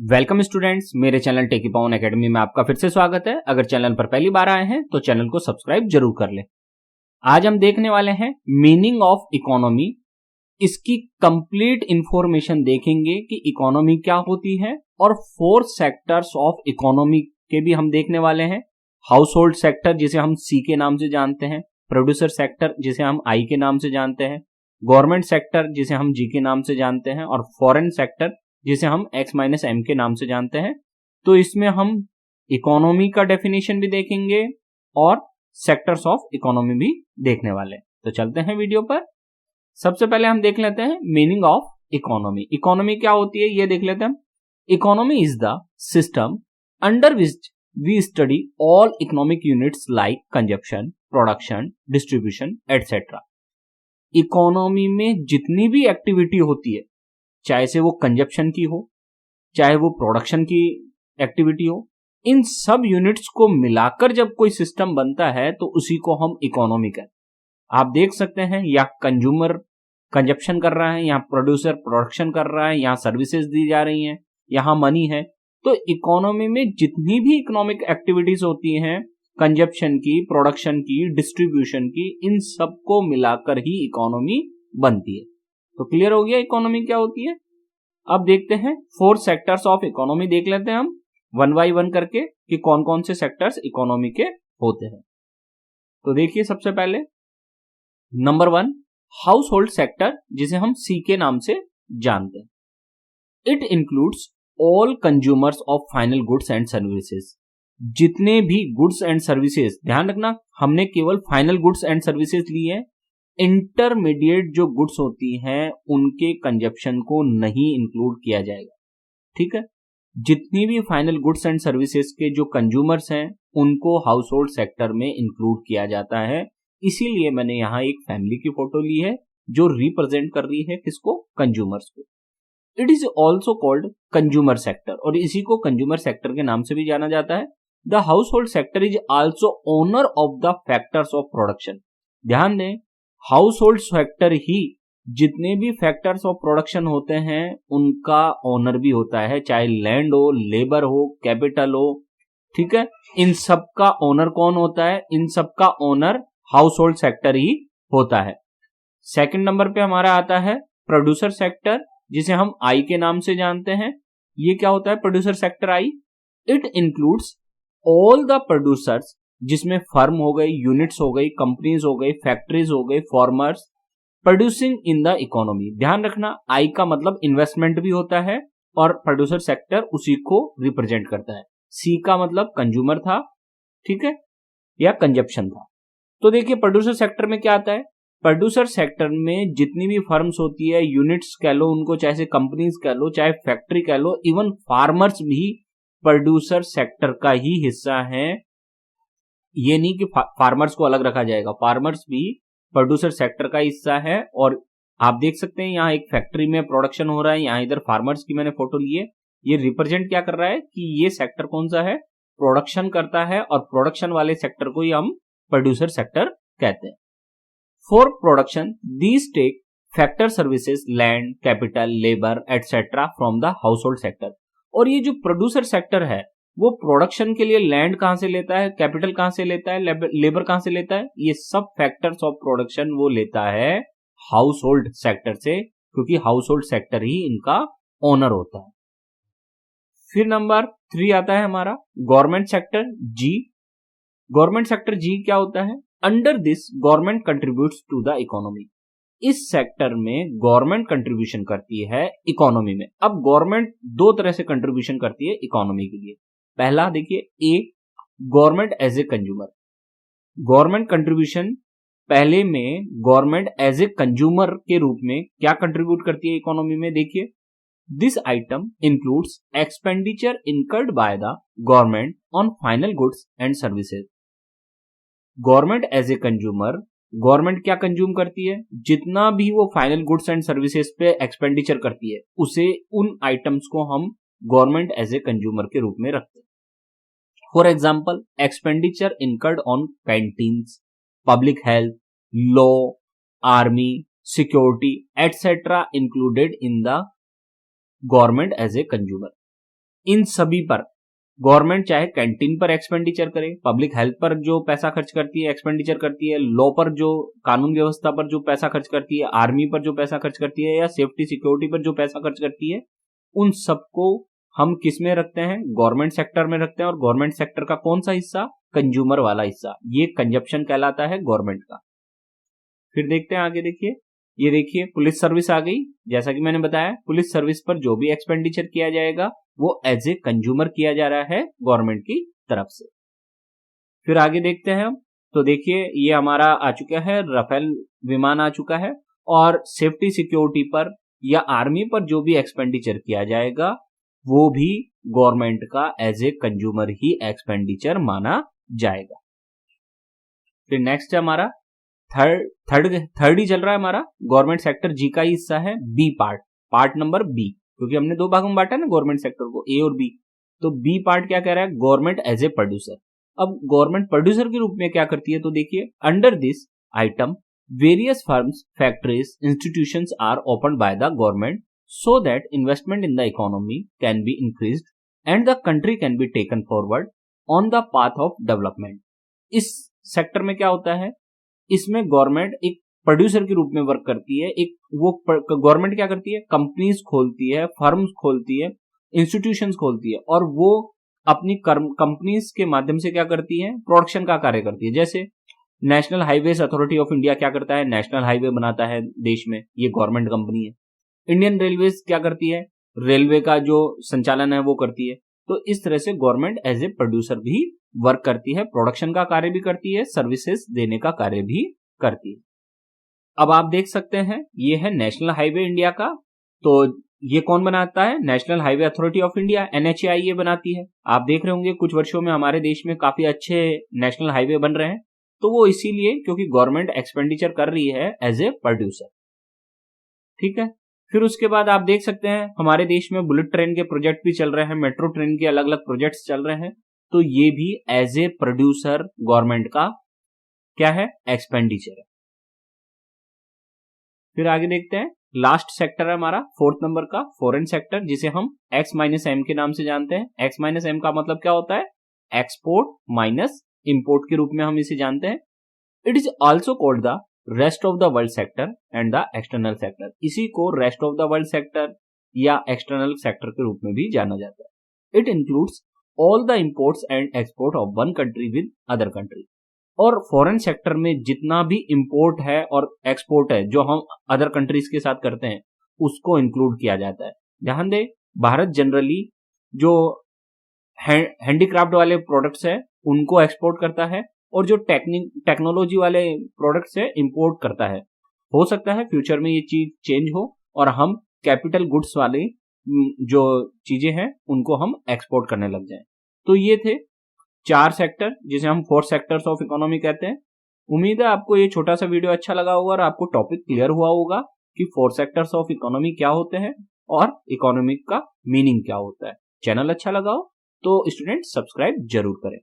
Welcome students, मेरे channel टेकी पावन academy में आपका फिर से स्वागत है। अगर चैनल पर पहली बार आए हैं तो चैनल को सब्सक्राइब जरूर कर लें। आज हम देखने वाले हैं मीनिंग ऑफ इकोनॉमी। इसकी कंप्लीट इंफॉर्मेशन देखेंगे कि इकोनॉमी क्या होती है और 4 सेक्टर्स ऑफ इकोनॉमी के भी हम देखने वाले हैं। हाउस होल्ड सेक्टर जिसे हम सी के नाम से जानते हैं, प्रोड्यूसर सेक्टर जिसे हम आई के नाम से जानते हैं, गवर्नमेंट सेक्टर जिसे हम जी के नाम से जानते हैं और फॉरेन सेक्टर जिसे हम x-m के नाम से जानते हैं। तो इसमें हम इकोनॉमी का डेफिनेशन भी देखेंगे और सेक्टर्स ऑफ इकोनॉमी भी देखने वाले हैं। तो चलते हैं वीडियो पर। सबसे पहले हम देख लेते हैं मीनिंग ऑफ इकोनॉमी। इकोनॉमी क्या होती है ये देख लेते हैं हम। Economy is the system under which we study all economic units like consumption, production, distribution etcetera. Economy में जितनी भी एक्टिविटी होती है, चाहे से वो कंजप्शन की हो, चाहे वो प्रोडक्शन की एक्टिविटी हो, इन सब यूनिट्स को मिलाकर जब कोई सिस्टम बनता है तो उसी को हम इकोनॉमी कहते हैं। आप देख सकते हैं या कंज्यूमर कंजप्शन कर रहा है, यहाँ प्रोड्यूसर प्रोडक्शन कर रहा है, यहाँ सर्विसेज दी जा रही हैं, यहाँ मनी है। तो इकोनॉमी में जितनी भी इकोनॉमिक एक्टिविटीज होती हैं, कंजप्शन की, प्रोडक्शन की, डिस्ट्रीब्यूशन की, इन सबको मिलाकर ही इकोनॉमी बनती है। तो क्लियर हो गया इकोनॉमी क्या होती है। अब देखते हैं 4 सेक्टर्स ऑफ इकोनॉमी देख लेते हैं हम वन बाय वन करके कि कौन कौन से सेक्टर्स इकोनॉमी के होते हैं। तो देखिए सबसे पहले नंबर 1 हाउस होल्ड सेक्टर जिसे हम सी के नाम से जानते हैं। It includes all consumers of final goods and services. जितने भी गुड्स एंड सर्विसेज, ध्यान रखना हमने केवल फाइनल गुड्स एंड सर्विसेज ली है, इंटरमीडिएट जो गुड्स होती हैं उनके कंजप्शन को नहीं इंक्लूड किया जाएगा। ठीक है, जितनी भी फाइनल गुड्स एंड सर्विसेज के जो कंज्यूमर्स हैं उनको हाउस होल्ड सेक्टर में इंक्लूड किया जाता है। इसीलिए मैंने यहाँ एक फैमिली की फोटो ली है जो रिप्रेजेंट कर रही है किसको, कंज्यूमर्स को। It is also called consumer sector, और इसी को कंज्यूमर सेक्टर के नाम से भी जाना जाता है। The household sector is also owner of the factors of production. ध्यान दें, हाउस होल्ड सेक्टर ही जितने भी फैक्टर्स ऑफ प्रोडक्शन होते हैं उनका ओनर भी होता है, चाहे लैंड हो, लेबर हो, कैपिटल हो। ठीक है, इन सब का ओनर कौन होता है? इन सब का ओनर हाउस होल्ड सेक्टर ही होता है। सेकंड नंबर पे हमारा आता है प्रोड्यूसर सेक्टर जिसे हम आई के नाम से जानते हैं। ये क्या होता है producer sector I? It includes all the producers, जिसमें फर्म हो गई, यूनिट्स हो गई, कंपनीज हो गई, फैक्ट्रीज हो गई, farmers producing in the economy. ध्यान रखना आई का मतलब इन्वेस्टमेंट भी होता है और प्रोड्यूसर सेक्टर उसी को रिप्रेजेंट करता है। सी का मतलब कंज्यूमर था, ठीक है, या कंजप्शन था। तो देखिए प्रोड्यूसर सेक्टर में क्या आता है। प्रोड्यूसर सेक्टर में जितनी भी फर्म्स होती है, यूनिट्स कह लो उनको, चाहे कंपनीज कह लो, चाहे फैक्ट्री कह लो, इवन फार्मर्स भी प्रोड्यूसर सेक्टर का ही हिस्सा है। ये नहीं कि फार्मर्स को अलग रखा जाएगा, फार्मर्स भी प्रोड्यूसर सेक्टर का हिस्सा है। और आप देख सकते हैं यहाँ एक फैक्ट्री में प्रोडक्शन हो रहा है, यहाँ इधर फार्मर्स की मैंने फोटो ली है। ये रिप्रेजेंट क्या कर रहा है कि ये सेक्टर कौन सा है, प्रोडक्शन करता है, और प्रोडक्शन वाले सेक्टर को ही हम प्रोड्यूसर सेक्टर कहते हैं। For production these take factor services, land, capital, labour etcetera from the household sector. और ये जो प्रोड्यूसर सेक्टर है वो प्रोडक्शन के लिए लैंड कहां से लेता है, कैपिटल कहां से लेता है, लेबर कहां से लेता है, ये सब फैक्टर्स ऑफ प्रोडक्शन वो लेता है हाउस होल्ड सेक्टर से, क्योंकि हाउस होल्ड सेक्टर ही इनका ओनर होता है। फिर नंबर 3 आता है हमारा government sector G. Government sector G क्या होता है? Under this government contributes to the economy. इस सेक्टर में गवर्नमेंट कंट्रीब्यूशन करती है इकोनॉमी में। अब गवर्नमेंट 2 तरह से कंट्रीब्यूशन करती है इकोनॉमी के लिए। पहला देखिए, a government as a consumer. Government contribution पहले में गवर्नमेंट एज ए कंज्यूमर के रूप में क्या कंट्रीब्यूट करती है इकोनॉमी में, देखिए this item includes expenditure incurred by the government on final goods and services. Government as a consumer, government क्या कंज्यूम करती है, जितना भी वो फाइनल गुड्स एंड सर्विसेज पे एक्सपेंडिचर करती है उसे, उन आइटम्स को हम गवर्नमेंट एज ए कंज्यूमर के रूप में रखते हैं। For example expenditure incurred on canteens, public health, law, army, security etcetera included in the government as a consumer. इन सभी पर गवर्नमेंट चाहे कैंटीन पर एक्सपेंडिचर करे, पब्लिक हेल्थ पर जो पैसा खर्च करती है एक्सपेंडिचर करती है, लॉ पर जो कानून व्यवस्था पर जो पैसा खर्च करती है, आर्मी पर जो पैसा खर्च करती है, या सेफ्टी सिक्योरिटी पर जो पैसा खर्च करती है, उन सबको हम किस में रखते हैं? गवर्नमेंट सेक्टर में रखते हैं। और गवर्नमेंट सेक्टर का कौन सा हिस्सा? कंज्यूमर वाला हिस्सा। ये कंजप्शन कहलाता है गवर्नमेंट का। फिर देखते हैं आगे, देखिए ये देखिए पुलिस सर्विस आ गई। जैसा कि मैंने बताया, पुलिस सर्विस पर जो भी एक्सपेंडिचर किया जाएगा वो एज ए कंज्यूमर किया जा रहा है गवर्नमेंट की तरफ से। फिर आगे देखते हैं हम, तो देखिए ये हमारा आ चुका है, राफेल विमान आ चुका है। और सेफ्टी सिक्योरिटी पर या आर्मी पर जो भी एक्सपेंडिचर किया जाएगा वो भी गवर्नमेंट का एज ए कंज्यूमर ही एक्सपेंडिचर माना जाएगा। फिर नेक्स्ट है हमारा थर्ड ही चल रहा है हमारा, गवर्नमेंट सेक्टर जी का ही हिस्सा है, बी पार्ट नंबर बी, क्योंकि हमने दो भागों में बांटा ना गवर्नमेंट सेक्टर को, ए और बी। तो बी पार्ट क्या कह रहा है? Government as a producer. अब गवर्नमेंट प्रोड्यूसर के रूप में क्या करती है? तो देखिए under this item various firms, factories, institutions are opened by the government so that investment in the economy can be increased and the country can be taken forward on the path of development। इस sector में क्या होता है? इसमें government एक producer के रूप में वर्क करती है। एक वो गवर्नमेंट क्या करती है? कंपनीज खोलती है, फर्म्स खोलती है, इंस्टीट्यूशंस खोलती है, और वो अपनी कंपनीज के माध्यम से क्या करती है? प्रोडक्शन का कार्य करती है। जैसे national highways authority of India क्या करता है? नेशनल हाईवे बनाता है देश में, ये गवर्नमेंट कंपनी है। इंडियन रेलवेज क्या करती है? रेलवे का जो संचालन है वो करती है। तो इस तरह से गवर्नमेंट एज ए प्रोड्यूसर भी वर्क करती है, प्रोडक्शन का कार्य भी करती है, सर्विसेज देने का कार्य भी करती है। अब आप देख सकते हैं ये है नेशनल हाईवे इंडिया का। तो ये कौन बनाता है? National highway authority of India, NHAI ये बनाती है। आप देख रहे होंगे कुछ वर्षों में हमारे देश में काफी अच्छे नेशनल हाईवे बन रहे हैं। तो वो इसीलिए क्योंकि गवर्नमेंट एक्सपेंडिचर कर रही है एज ए प्रोड्यूसर। ठीक है। फिर उसके बाद आप देख सकते हैं हमारे देश में बुलेट ट्रेन के प्रोजेक्ट भी चल रहे हैं, मेट्रो ट्रेन के अलग अलग प्रोजेक्ट्स चल रहे हैं। तो ये भी एज ए प्रोड्यूसर गवर्नमेंट का क्या है? एक्सपेंडिचर है। फिर आगे देखते हैं, लास्ट सेक्टर है हमारा फोर्थ नंबर का, फॉरेन सेक्टर, जिसे हम X-M के नाम से जानते हैं। X-M का मतलब क्या होता है? एक्सपोर्ट माइनस इंपोर्ट के रूप में हम इसे जानते हैं। It is also called the rest of the world sector and the external sector. इसी को rest of the world sector या एक्सटर्नल सेक्टर के रूप में भी जाना जाता है। It includes all the imports and export of one country with other country. और फॉरेन सेक्टर में जितना भी इंपोर्ट है और एक्सपोर्ट है जो हम अदर कंट्रीज के साथ करते हैं उसको इंक्लूड किया जाता है। ध्यान दें, भारत जनरली जो हैंडीक्राफ्ट वाले प्रोडक्ट्स है उनको एक्सपोर्ट करता है, और जो टेक्नोलॉजी वाले प्रोडक्ट्स है इंपोर्ट करता है। हो सकता है फ्यूचर में ये चीज चेंज हो और हम कैपिटल गुड्स वाले जो चीजें हैं उनको हम एक्सपोर्ट करने लग जाएं। तो ये थे 4 सेक्टर जिसे हम 4 सेक्टर्स ऑफ इकोनॉमी कहते हैं। उम्मीद है आपको ये छोटा सा वीडियो अच्छा लगा होगा और आपको टॉपिक क्लियर हुआ होगा कि 4 सेक्टर्स ऑफ इकोनॉमी क्या होते हैं और इकोनॉमिक का मीनिंग क्या होता है। चैनल अच्छा लगा हो तो स्टूडेंट सब्सक्राइब जरूर करें।